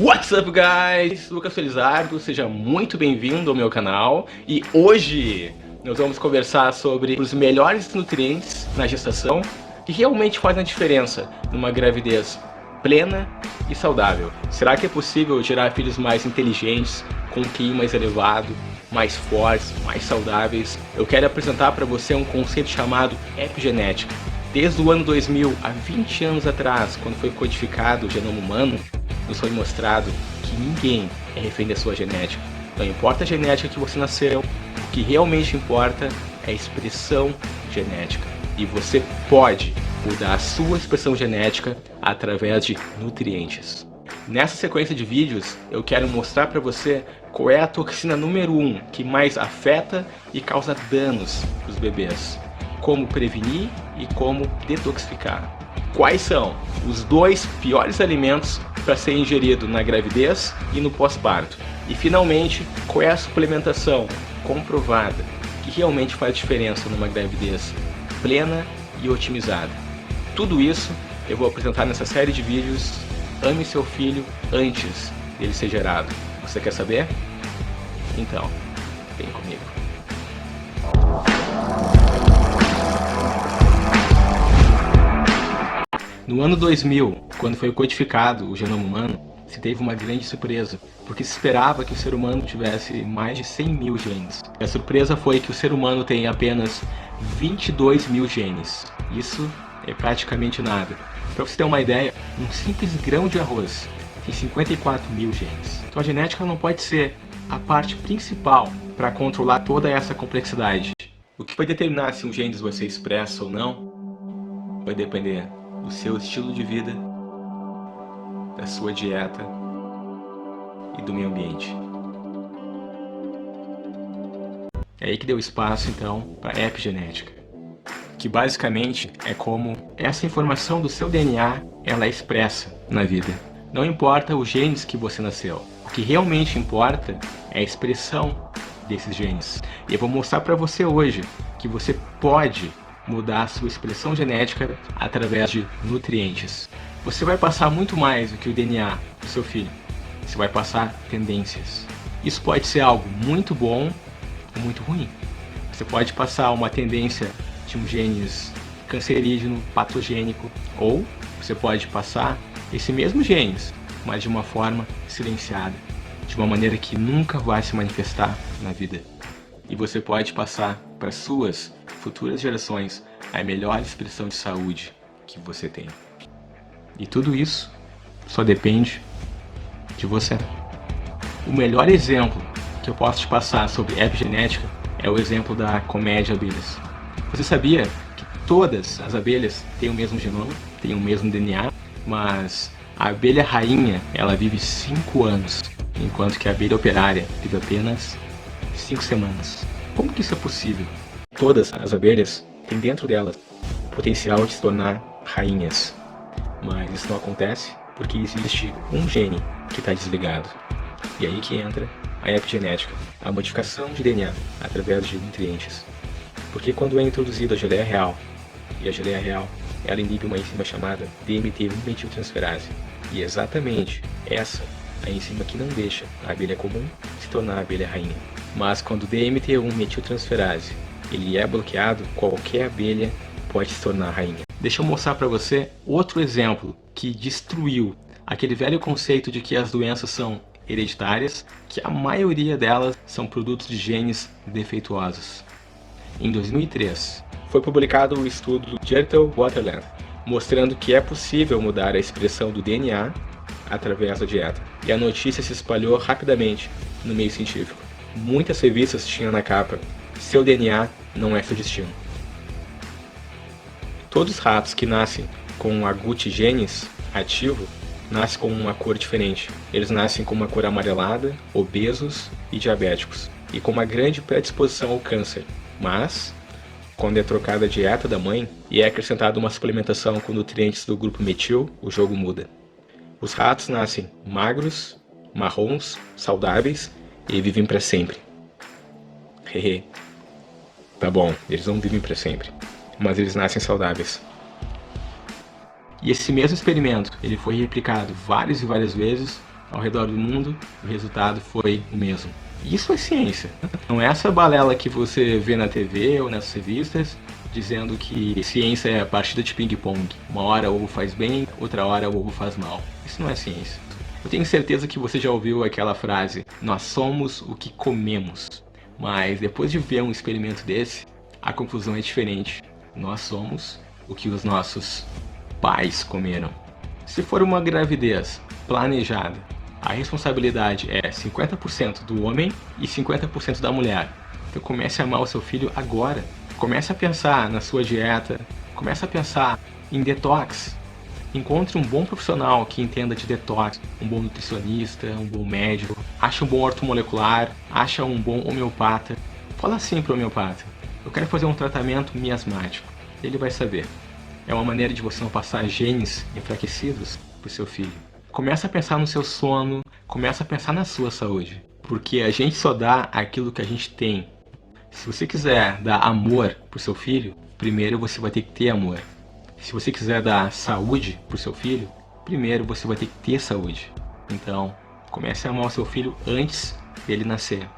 What's up, guys? Lucas Felizardo, seja muito bem-vindo ao meu canal. E hoje nós vamos conversar sobre os melhores nutrientes na gestação que realmente fazem a diferença numa gravidez plena e saudável. Será que é possível gerar filhos mais inteligentes, com um QI mais elevado, mais fortes, mais saudáveis? Eu quero apresentar para você um conceito chamado epigenética. Desde o ano 2000, há 20 anos atrás, quando foi codificado o genoma humano, nos foi mostrado que ninguém é refém da sua genética. Não importa a genética que você nasceu, o que realmente importa é a expressão genética. E você pode mudar a sua expressão genética através de nutrientes. Nessa sequência de vídeos, eu quero mostrar para você qual é a toxina número 1 que mais afeta e causa danos para os bebês. Como prevenir e como detoxificar. Quais são os 2 piores alimentos para ser ingerido na gravidez e no pós-parto? E finalmente, qual é a suplementação comprovada que realmente faz diferença numa gravidez plena e otimizada? Tudo isso eu vou apresentar nessa série de vídeos. Ame seu filho antes dele ser gerado. Você quer saber? Então, vem comigo. No ano 2000, quando foi codificado o genoma humano, se teve uma grande surpresa, porque se esperava que o ser humano tivesse mais de 100 mil genes. A surpresa foi que o ser humano tem apenas 22 mil genes. Isso é praticamente nada. Para você ter uma ideia, um simples grão de arroz tem 54 mil genes. Então a genética não pode ser a parte principal para controlar toda essa complexidade. O que vai determinar se um gene vai ser expresso ou não vai depender do seu estilo de vida, da sua dieta e do meio ambiente. É aí que deu espaço então para a epigenética, que basicamente é como essa informação do seu DNA ela é expressa na vida. Não importa os genes que você nasceu, o que realmente importa é a expressão desses genes. E eu vou mostrar para você hoje que você pode mudar a sua expressão genética através de nutrientes. Você vai passar muito mais do que o DNA do seu filho. Você vai passar tendências. Isso pode ser algo muito bom ou muito ruim. Você pode passar uma tendência de um genes cancerígeno, patogênico, ou você pode passar esse mesmo genes, mas de uma forma silenciada, de uma maneira que nunca vai se manifestar na vida. E você pode passar para suas futuras gerações a melhor expressão de saúde que você tem. E tudo isso só depende de você. O melhor exemplo que eu posso te passar sobre epigenética é o exemplo da colmeia de abelhas. Você sabia que todas as abelhas têm o mesmo genoma, têm o mesmo DNA, mas a abelha rainha ela vive 5 anos, enquanto que a abelha operária vive apenas 5 semanas. Como que isso é possível? Todas as abelhas têm dentro delas o potencial de se tornar rainhas, mas isso não acontece porque existe um gene que está desligado. E aí que entra a epigenética, a modificação de DNA através de nutrientes. Porque quando é introduzida a geleia real, e a geleia real ela inibe uma enzima chamada DMT1-metiltransferase, e exatamente essa a enzima que não deixa a abelha comum se tornar a abelha rainha. Mas quando o DMT1-metiltransferase ele é bloqueado, qualquer abelha pode se tornar rainha. Deixa eu mostrar para você outro exemplo que destruiu aquele velho conceito de que as doenças são hereditárias, que a maioria delas são produtos de genes defeituosos. Em 2003, foi publicado o estudo Gertel-Waterland, mostrando que é possível mudar a expressão do DNA através da dieta. E a notícia se espalhou rapidamente no meio científico. Muitas revistas tinham na capa: seu DNA não é seu destino. Todos os ratos que nascem com a Gut genes ativo nascem com uma cor diferente. Eles nascem com uma cor amarelada, obesos e diabéticos, e com uma grande predisposição ao câncer. Mas, quando é trocada a dieta da mãe e é acrescentada uma suplementação com nutrientes do grupo metil, o jogo muda. Os ratos nascem magros, marrons, saudáveis e vivem para sempre. Hehe. Tá bom, eles não vivem para sempre, mas eles nascem saudáveis. E esse mesmo experimento, ele foi replicado várias e várias vezes ao redor do mundo, o resultado foi o mesmo. Isso é ciência. Não é essa balela que você vê na TV ou nas revistas dizendo que ciência é a partida de ping-pong. Uma hora o ovo faz bem, outra hora o ovo faz mal. Isso não é ciência. Eu tenho certeza que você já ouviu aquela frase: nós somos o que comemos. Mas depois de ver um experimento desse, a conclusão é diferente. Nós somos o que os nossos pais comeram. Se for uma gravidez planejada, a responsabilidade é 50% do homem e 50% da mulher. Então comece a amar o seu filho agora. Comece a pensar na sua dieta, comece a pensar em detox. Encontre um bom profissional que entenda de detox, um bom nutricionista, um bom médico, ache um bom ortomolecular, ache um bom homeopata. Fala assim para o homeopata: eu quero fazer um tratamento miasmático. Ele vai saber. É uma maneira de você não passar genes enfraquecidos para o seu filho. Começa a pensar no seu sono, começa a pensar na sua saúde. Porque a gente só dá aquilo que a gente tem. Se você quiser dar amor para o seu filho, primeiro você vai ter que ter amor. Se você quiser dar saúde para o seu filho, primeiro você vai ter que ter saúde. Então, comece a amar o seu filho antes dele nascer.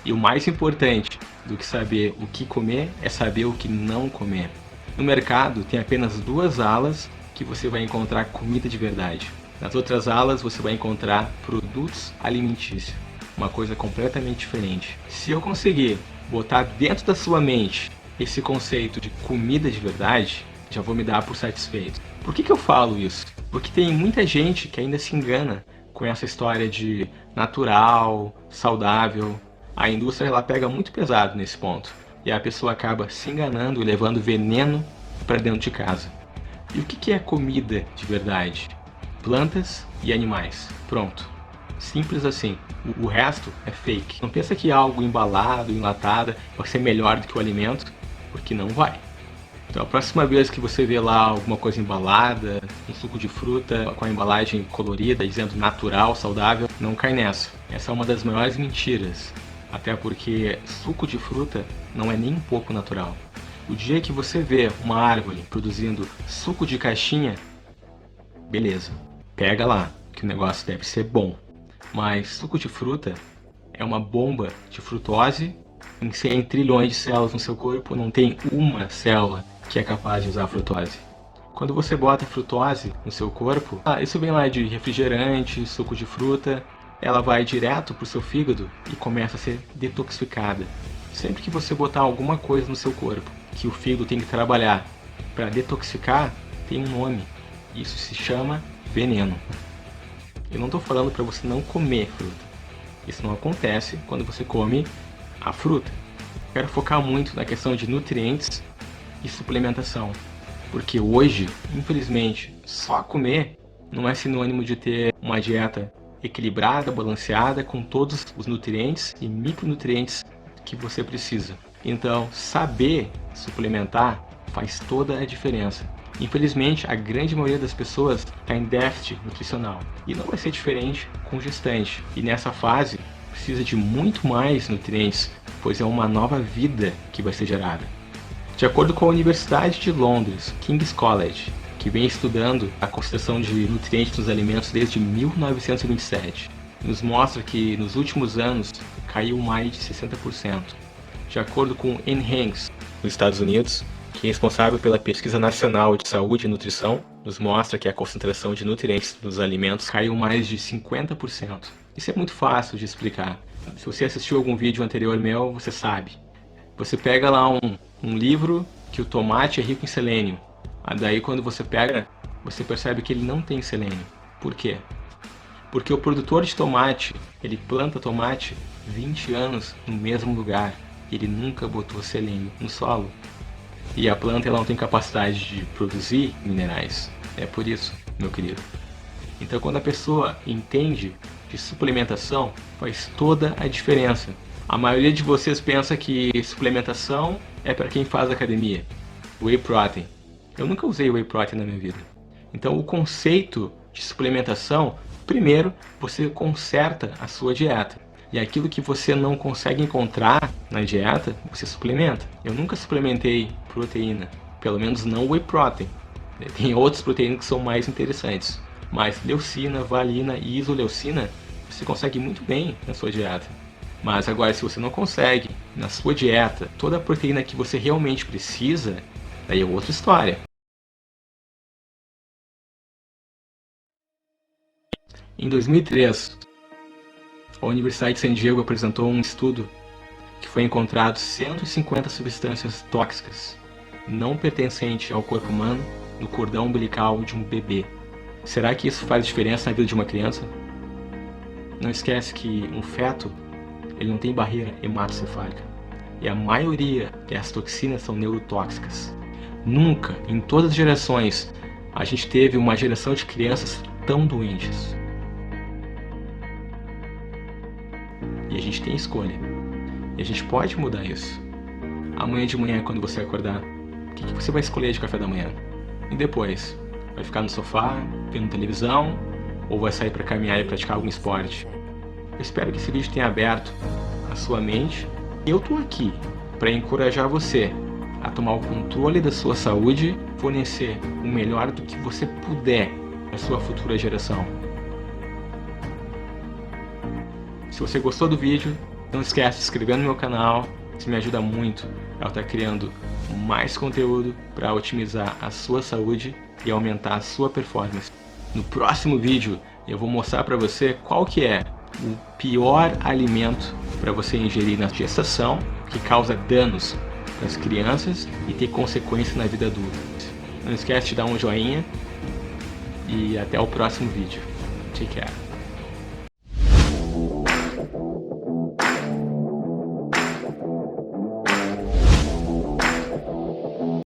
E o mais importante do que saber o que comer é saber o que não comer. No mercado tem apenas 2 alas que você vai encontrar comida de verdade. Nas outras alas você vai encontrar produtos alimentícios. Uma coisa completamente diferente. Se eu conseguir botar dentro da sua mente esse conceito de comida de verdade, já vou me dar por satisfeito. Por que eu falo isso? Porque tem muita gente que ainda se engana com essa história de natural, saudável. A indústria ela pega muito pesado nesse ponto. E a pessoa acaba se enganando e levando veneno para dentro de casa. E o que é comida de verdade? Plantas e animais. Pronto. Simples assim. O resto é fake. Não pensa que algo embalado, enlatado, vai ser melhor do que o alimento, porque não vai. Então a próxima vez que você vê lá alguma coisa embalada, um suco de fruta com a embalagem colorida, dizendo natural, saudável, não cai nessa. Essa é uma das maiores mentiras. Até porque suco de fruta não é nem um pouco natural. O dia que você vê uma árvore produzindo suco de caixinha, beleza, pega lá, que o negócio deve ser bom. Mas suco de fruta é uma bomba de frutose em 100 trilhões de células no seu corpo, não tem uma célula que é capaz de usar frutose. Quando você bota frutose no seu corpo, isso vem lá de refrigerante, suco de fruta, ela vai direto para o seu fígado e começa a ser detoxificada. Sempre que você botar alguma coisa no seu corpo que o fígado tem que trabalhar para detoxicar, tem um nome. Isso se chama veneno. Eu não estou falando para você não comer fruta. Isso não acontece quando você come a fruta. Quero focar muito na questão de nutrientes e suplementação. Porque hoje, infelizmente, só comer não é sinônimo de ter uma dieta equilibrada, balanceada, com todos os nutrientes e micronutrientes que você precisa. Então, saber suplementar faz toda a diferença. Infelizmente, a grande maioria das pessoas está em déficit nutricional. E não vai ser diferente com gestante. E nessa fase, precisa de muito mais nutrientes, pois é uma nova vida que vai ser gerada. De acordo com a Universidade de Londres, King's College, que vem estudando a concentração de nutrientes nos alimentos desde 1927, nos mostra que nos últimos anos caiu mais de 60%. De acordo com NHANES, nos Estados Unidos, que é responsável pela Pesquisa Nacional de Saúde e Nutrição, nos mostra que a concentração de nutrientes nos alimentos caiu mais de 50%. Isso é muito fácil de explicar. Se você assistiu algum vídeo anterior meu, você sabe. Você pega lá um livro que o tomate é rico em selênio. Daí quando você pega, você percebe que ele não tem selênio. Por quê? Porque o produtor de tomate, ele planta tomate 20 anos no mesmo lugar. Ele nunca botou selênio no solo. E a planta ela não tem capacidade de produzir minerais. É por isso, meu querido. Então quando a pessoa entende de suplementação, faz toda a diferença. A maioria de vocês pensa que suplementação é para quem faz academia. Whey protein. Eu nunca usei whey protein na minha vida. Então o conceito de suplementação, primeiro você conserta a sua dieta. E aquilo que você não consegue encontrar na dieta, você suplementa. Eu nunca suplementei proteína, pelo menos não whey protein. Tem outras proteínas que são mais interessantes. Mas leucina, valina e isoleucina você consegue muito bem na sua dieta. Mas agora, se você não consegue na sua dieta toda a proteína que você realmente precisa, aí é outra história. Em 2003, a Universidade de San Diego apresentou um estudo que foi encontrado 150 substâncias tóxicas não pertencentes ao corpo humano no cordão umbilical de um bebê. Será que isso faz diferença na vida de uma criança? Não esquece que um feto ele não tem barreira hematocefálica e a maioria dessas toxinas são neurotóxicas. Nunca, em todas as gerações, a gente teve uma geração de crianças tão doentes. E a gente tem escolha. E a gente pode mudar isso. Amanhã de manhã, quando você acordar, o que você vai escolher de café da manhã? E depois? Vai ficar no sofá, vendo televisão? Ou vai sair para caminhar e praticar algum esporte? Eu espero que esse vídeo tenha aberto a sua mente. Eu tô aqui para encorajar você a tomar o controle da sua saúde, fornecer o melhor do que você puder à sua futura geração. Se você gostou do vídeo, não esquece de se inscrever no meu canal, isso me ajuda muito a estar criando mais conteúdo para otimizar a sua saúde e aumentar a sua performance. No próximo vídeo eu vou mostrar para você qual que é o pior alimento para você ingerir na gestação que causa danos para as crianças e ter consequências na vida adulta. Não esquece de dar um joinha e até o próximo vídeo. Take care.